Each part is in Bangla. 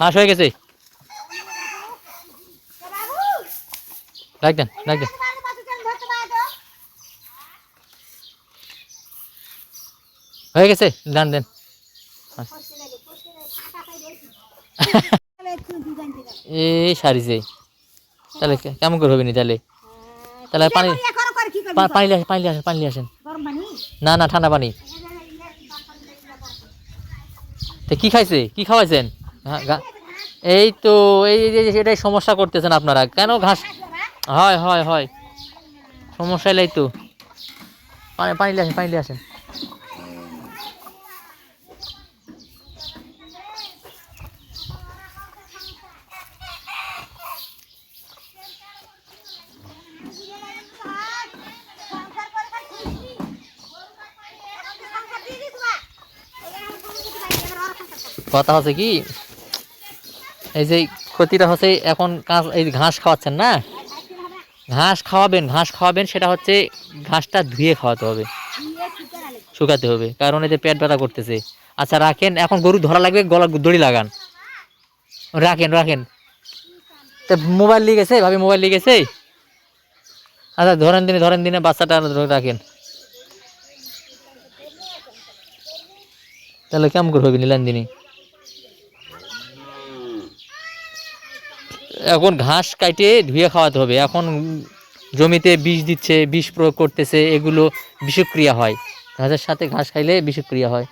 হাঁস হয়ে গেছে, রাখ দেন রাখ দেন। হয়ে গেছে, দেন দেন। এই সারিছে, তাহলে কেমন করে হবে নি তাহলে? তাহলে পানি পানি আসেন, পানি আসেন, পানি আসেন। না না, ঠান্ডা পানি। তো কি খাইছে, কি খাওয়াইছেন? এই তো এই এটাই সমস্যা করতেছেন আপনারা, কেন ঘাস? হয় হয় হয়, সমস্যা এলাই তো। পানি পানি আসেন, পানি আসেন। কথা হচ্ছে কি, এই যে ক্ষতিটা হচ্ছে এখন এই ঘাস খাওয়াচ্ছেন না, ঘাস খাওয়াবেন, ঘাস খাওয়াবেন, সেটা হচ্ছে ঘাসটা ধুয়ে খাওয়াতে হবে, শুকাতে হবে, কারণ এতে পেট ব্যথা করতেছে। আচ্ছা রাখেন, এখন গরু ধরা লাগবে, গলা দড়ি লাগান, রাখেন রাখেন। তো মোবাইল নিয়ে গেছে, ভাবি মোবাইল নিয়ে গেছে। আচ্ছা ধরেন দিনে বাচ্চাটা রাখেন। তাহলে কেমন করে হবে নিলেন দিনই? এখন ঘাস কাটে ধুয়ে খাওয়াতে হবে। এখন জমিতে বিষ দিচ্ছে, বিষ প্রয়োগ করতেছে, এগুলো বিষক্রিয়া হয়, ঘাসের সাথে ঘাস খাইলে বিষক্রিয়া হয়।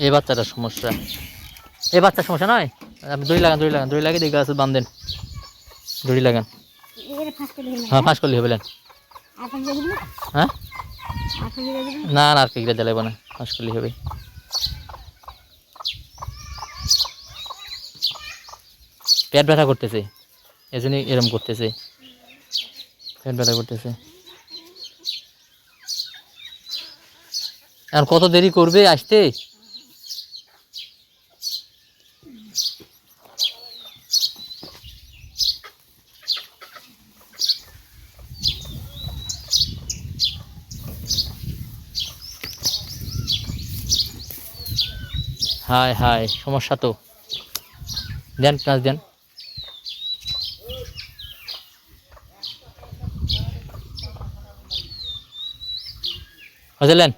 এই বাচ্চাটার সমস্যা, এই বাচ্চার সমস্যা নয়। আপনি দড়ি লাগান, দড়ি লাগান, দড়ি লাগিয়ে দিয়ে গাছ বাঁধেন, দড়ি লাগান। হ্যাঁ ফাঁস করলে হবে। হ্যাঁ না না, আর কেকড়া জ্বালাবো না, ফাঁস করলে হবে। পেট ব্যথা করতেছে, এজন্যই এরম করতেছে, পেট ব্যথা করতেছে। আর কত দেরি করবে আসতে? হায় হায়, সমস্যা তো। দেন কাজ দেন। বুঝলেন?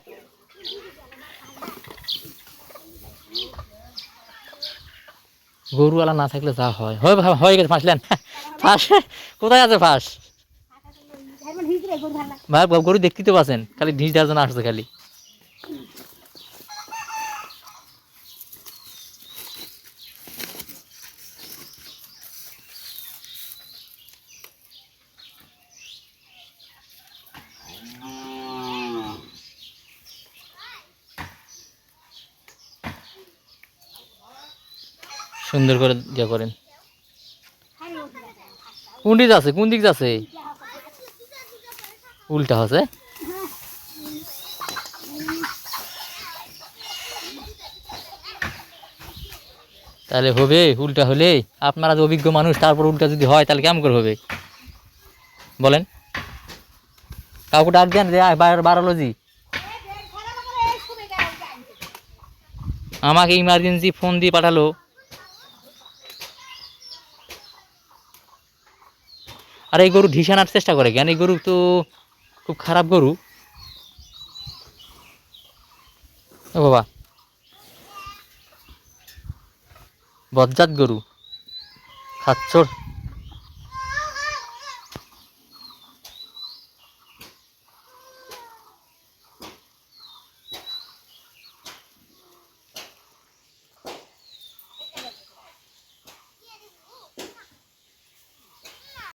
গরুওয়ালা না থাকলে যা হয় হয়ে গেছে। ফাঁসলেন? ফাঁস কোথায় আছে ফাঁস? ভাই গরু দেখতে তো পাচ্ছেন, খালি ঢিস দেওয়ার জন্য আসছে খালি। সুন্দর করে ইয়ে করেন। কোন দিক আছে, কোন দিক আছে? উল্টা আছে। তাহলে হবে উল্টা হলে? আপনারা যে অভিজ্ঞ মানুষ, তারপর উল্টা যদি হয় তাহলে কেমন করে হবে বলেন? কাউকে ডাক দেন যে বারোলজি, আমাকে ইমার্জেন্সি ফোন দিয়ে পাঠালো। আর এই গরু ঢিস আনার চেষ্টা করে কেন? এই গরু তো খুব খারাপ গরু। ও বাবা, বজ্জাত গরু, খাচ্চর।